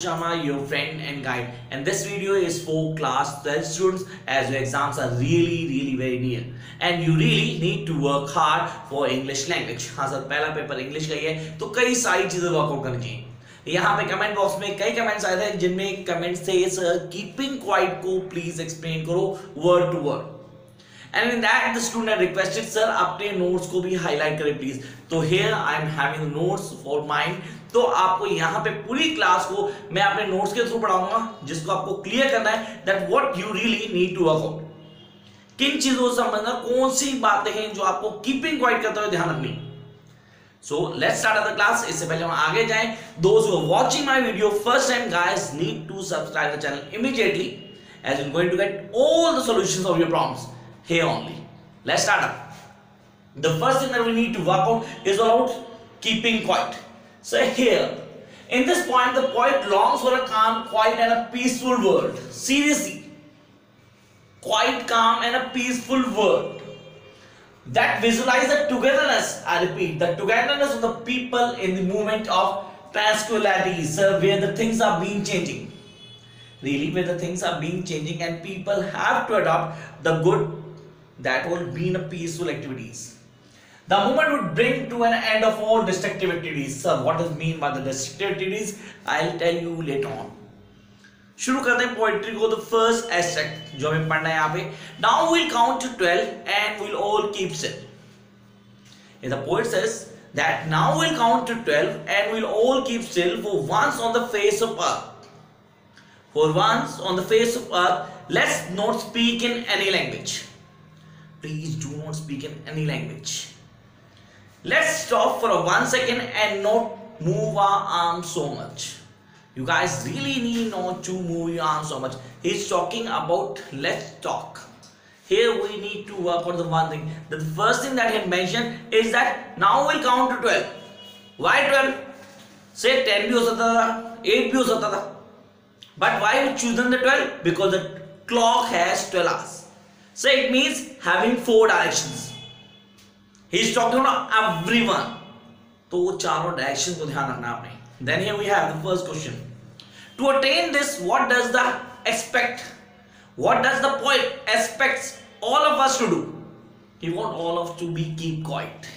Sharma, your friend and guide, and this video is for class 12 students as your exams are really very near and you really need to work hard for English language. हाँ sir, पहला paper English का ही है तो कई सारी चीजें workout करनी चाहिए। यहाँ पे कमेंट बॉक्स में कई कमेंट्स आए थे जिनमें कमेंट्स थे सर कीपिंग क्वाइट को प्लीज एक्सप्लेन करो word to word, and in that the student had requested sir अपने नोट्स को भी हाईलाइट करें प्लीज। तो here I am having notes for mine, तो आपको यहाँ पे पूरी क्लास को मैं अपने नोट्स के थ्रू पढ़ाऊंगा जिसको आपको क्लियर करना है that what you really need to work out, किन चीजों से संबंधित कौन सी बातें हैं जो आपको कीपिंग क्वाइट करते हुए ध्यान रखनी। So let's start the class। इससे पहले हम आगे जाएं, those who are watching my video first time guys need to subscribe the channel immediately as you're going to get all the solutions of your problems here only. Let's start up. The first thing that we need to work out is about keeping quiet. So here, in this point, the poet longs for a calm, quiet and a peaceful world. Seriously, quiet, calm and a peaceful world that visualize the togetherness, I repeat, the togetherness of the people in the moment of tranquility, so where the things are being changing. Really, where the things are being changing and people have to adopt the good that will be in a peaceful activities. The moment would bring to an end of all destructive activities. So what does mean by the destructive activities? I'll tell you later on. शुरू करते हैं poetry को। The first extract जो हमें पढ़ना है यहाँ पे, now we'll count to 12 and we'll all keep still. And the poet says that now we'll count to 12 and we'll all keep still for once on the face of earth. For once on the face of earth, let's not speak in any language. Please do not speak in any language. Let's stop for 1 second and not move our arms so much. You guys really need not to move your arms so much. He's talking about let's talk. Here we need to work on the one thing. The first thing that he mentioned is that now we'll count to 12. Why 12? Say 10 bhi ho sakta tha, 8 bhi ho sakta tha. But why we chosen the 12? Because the clock has 12 hours. So it means having 4 directions. He is talking about everyone. तो वो चारों direction को ध्यान रखना आपने। Then here we have the first question. To attain this, what does the expect? What does the poet expects all of us to do? He wants all of us to keep quiet.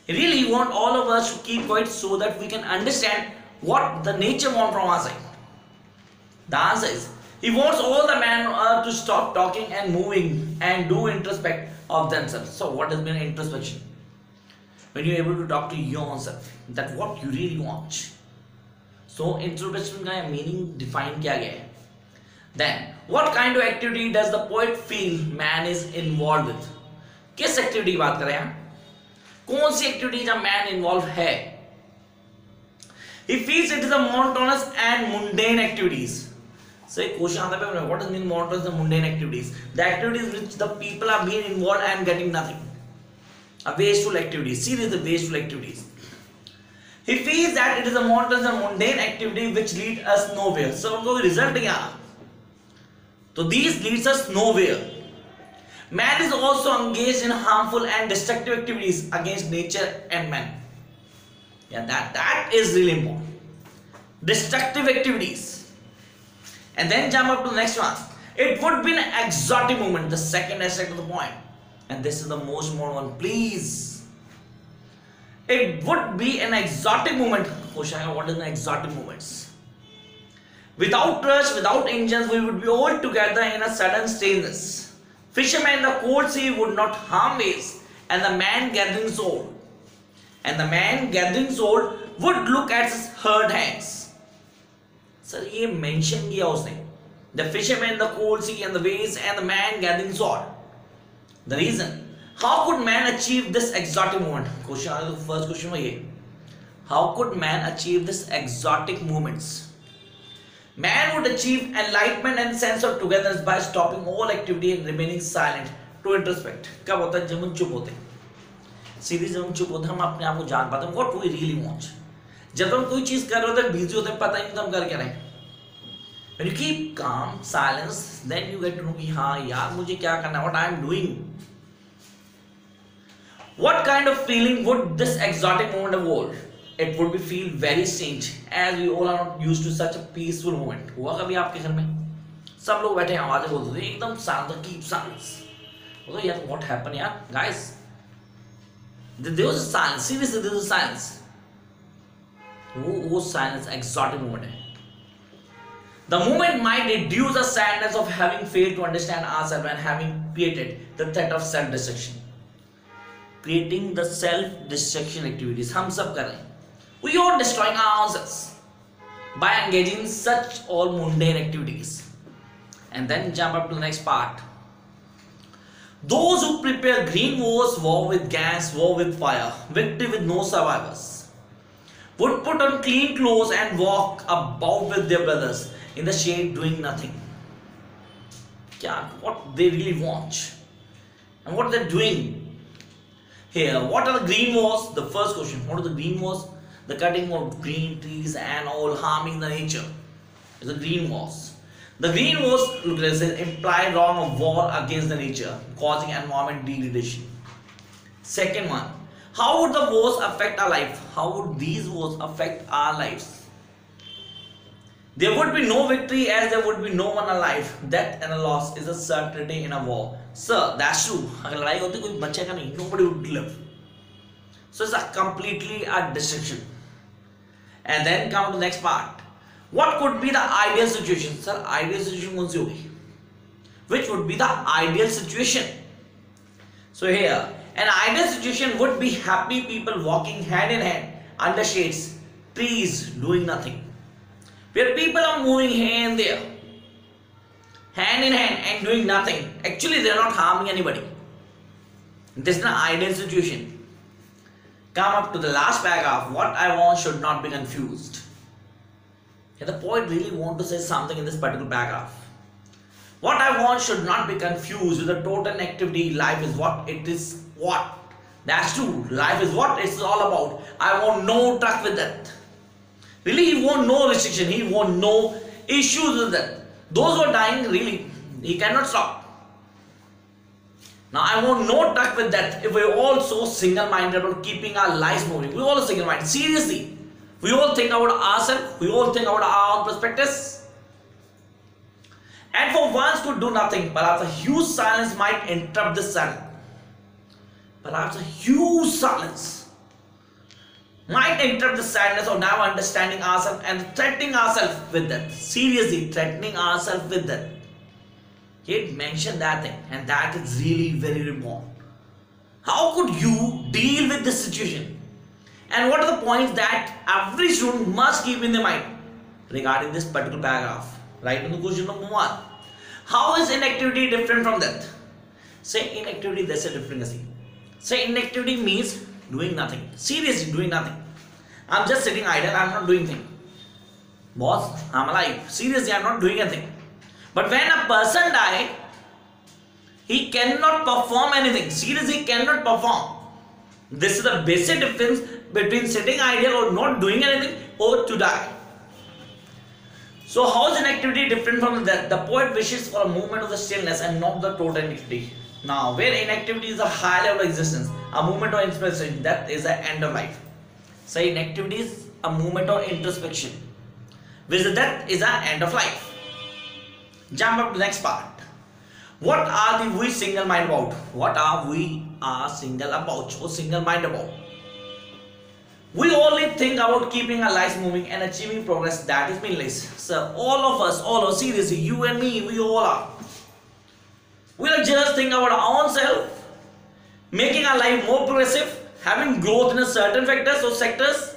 He really wants all of us to keep quiet so that we can understand what the nature wants from our side. The answer is he wants all the man on earth to stop talking and moving and do introspect of themselves. So what has been introspection? When you're able to talk to yourself, that what you really want. So introspection का meaning define किया गया है. Then what kind of activity does the poet feel man is involved with? किस activity की बात कर रहे हैं? कौन सी activity जब man involved है? He feels it is a monotonous and mundane activities. So a question आता है, what does mean monotonous and mundane activities? The activities which the people are being involved and getting nothing. A wasteful activity. Seriously, wasteful activities. He feels that it is a monotonous and mundane activity which lead us nowhere. So उनको result क्या? So these leads us nowhere. Man is also engaged in harmful and destructive activities against nature and man. Yeah, that is really important. Destructive activities. And then jump up to the next one. It would be an exotic moment, the second aspect of the poem. And this is the most important one, please. It would be an exotic moment. What is an exotic moments? Without rush, without engines, we would be all together in a sudden stillness. Fishermen in the cold sea would not harm waves, and the man gathering sword. And the man gathering sword would look at his hurt hands. Sir, ये mention किया उसने. The fisherman in the cold sea and the waves and the man gathering sword. The reason. How could man achieve this exotic moment? Question, first question was ये. How could man achieve this exotic moments? Man would achieve enlightenment and sense of togetherness by stopping all activity and remaining silent to introspect. कब होता है जब हम चुप होते हैं? सीधे जब हम चुप होते हैं हम अपने आप को जान पाते हैं what we really want. जब हम कोई चीज कर रहे होते हैं बिजी होते हैं पता ही नहीं हम कर क्या रहे हैं. When you keep calm, silence, then you get to know कि हाँ यार मुझे क्या करना है, what I am doing. What kind of feeling would this exotic moment evolve? it would be feel very strange as we all are not used to such a peaceful moment. हुआ कभी आपके घर में सब लोग बैठे आवाजें बोलते थे एकदम शांत, कीप साइलेंस, बोलो यार व्हाट हैपन यार guys, there was silence, seriously there was silence. वो साइलेंस एक्सॉटिक मोमेंट है. The moment might reduce the sadness of having failed to understand ourselves and having created the threat of self-destruction. Creating the self-destruction activities हम सब कर रहे हैं. We are destroying ourselves by engaging in such all mundane activities. And then jump up to the next part. Those who prepare green wars, war with gas, war with fire, victory with no survivors, would put on clean clothes and walk about with their brothers in the shade doing nothing. What they really want and what they're doing here. What are the green wars? The first question, what are the green wars? The cutting of green trees and all harming the nature is the green wars. The green wars imply wrong of war against the nature, causing environment degradation. Second one, how would the wars affect our life? How would these wars affect our lives? There would be no victory as there would be no one alive. Death and a loss is a certainty in a war. Sir, that's true. अगर लड़ाई होती कोई बचेगा नहीं. Nobody would live. So it's a completely a destruction. And then come to the next part. What could be the ideal situation? Sir, ideal situation कौन सी होगी? Which would be the ideal situation? So here, an ideal situation would be happy people walking hand in hand under shades, trees, doing nothing. Where people are moving here and there, hand in hand and doing nothing. Actually, they are not harming anybody. This is an ideal situation. Come up to the last paragraph. What I want should not be confused. Here the poet really wants to say something in this particular paragraph. What I want should not be confused with the total activity. Life is what it is. What? That's true. Life is what it's all about. I want no truck with that. Really, he won't no restriction. He won't no issues with that. Those who are dying, really, he cannot stop. Now, I want no truck with that. If we're all so single-minded about keeping our lives moving, we're all single-minded. Seriously, we all think about ourselves. We all think about our own perspectives. And for once could do nothing. Perhaps a huge silence might interrupt this silence. Perhaps a huge silence might interrupt the sadness of now understanding ourselves and threatening ourselves with that. Seriously, threatening ourselves with that. He mentioned that thing, and that is really very important. How could you deal with this situation? And what are the points that every student must keep in their mind regarding this particular paragraph? Right on the question number 1. How is inactivity different from that? Say inactivity, that's a difference. Say inactivity means doing nothing. Seriously, doing nothing. I'm just sitting idle. I'm not doing anything. Boss, I'm alive. Seriously, I'm not doing anything. But when a person dies, he cannot perform anything. Seriously, he cannot perform. This is the basic difference between sitting idle or not doing anything or to die. So how is inactivity different from that? The poet wishes for a moment of the stillness and not the total inactivity. Now, where inactivity is a high level of existence, a movement of introspection, that is the end of life. So inactivity is a movement of introspection, which that is the end of life. Jump up to the next part. What are we single mind about? What are we single about or single mind about? We only think about keeping our lives moving and achieving progress that is meaningless. So all of us, seriously, you and me, we all are. We'll just think about our own self, making our life more progressive, having growth in a certain factors or sectors.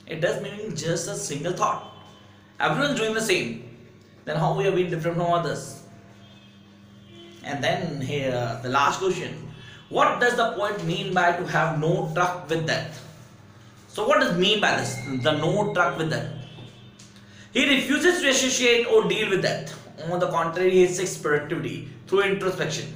It does mean just a single thought. Everyone's doing the same. Then how we have been different from others? And then here, the last question. What does the poet mean by to have no truck with death? So what does mean by this? The no truck with death. He refuses to associate or deal with death. On the contrary, he seeks productivity through introspection.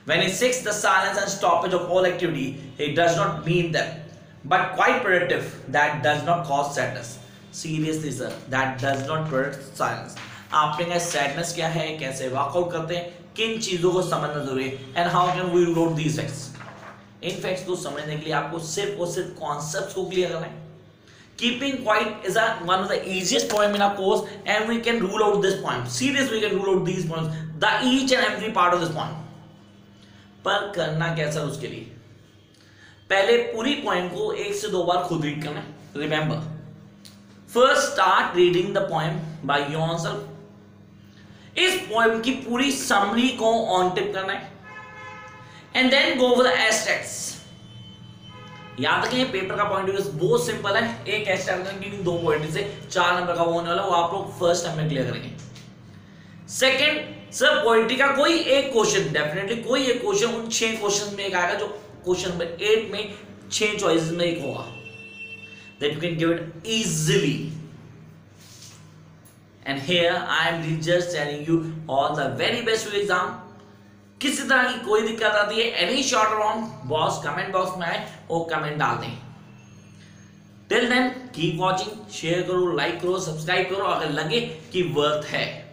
When he seeks the silence and stoppage of all activity, he does not mean them, but quite productive. That does not cause sadness. Seriously, sir, that does not produce silence. आपने कहा sadness क्या है, कैसे workout करते हैं, किन चीजों को समझना जरूरी है, and how can we root these facts in facts को समझने के लिए आपको सिर्फ और सिर्फ कॉन्सेप्ट्स को क्लियर करना है। Keeping quiet is one of the easiest poem in our course, and we can rule out this poem. Seriously, we can rule out these poems, the each and every part of this poem. पर करना कैसा उसके लिए? पहले पूरी poem को 1 से 2 बार खुद रीड करना है. Remember, first start reading the poem by yourself. इस पोएम की पूरी समरी को ऑन टिप करना है, and then go over the abstracts. याद रखें पेपर का पॉइंट बहुत सिंपल है. एक एस्ट्रैक्ट 2 पॉइंट से 4 नंबर का होने वाला, वो आप लोग फर्स्ट टाइम में क्लियर करेंगे. सेकंड, सर पोइट्री का कोई एक क्वेश्चन, डेफिनेटली कोई एक क्वेश्चन उन 6 क्वेश्चन में एक आएगा जो क्वेश्चन नंबर 8 में 6 चॉइसेस में एक होगा, that you can give it easily. And here I am just telling you all the very best for exam. किसी तरह की कोई दिक्कत आती है, any short wrong, boss comment box में आए और कमेंट डाल दें. Till then keep watching, share करो, लाइक करो, सब्सक्राइब करो अगर लगे कि वर्थ है.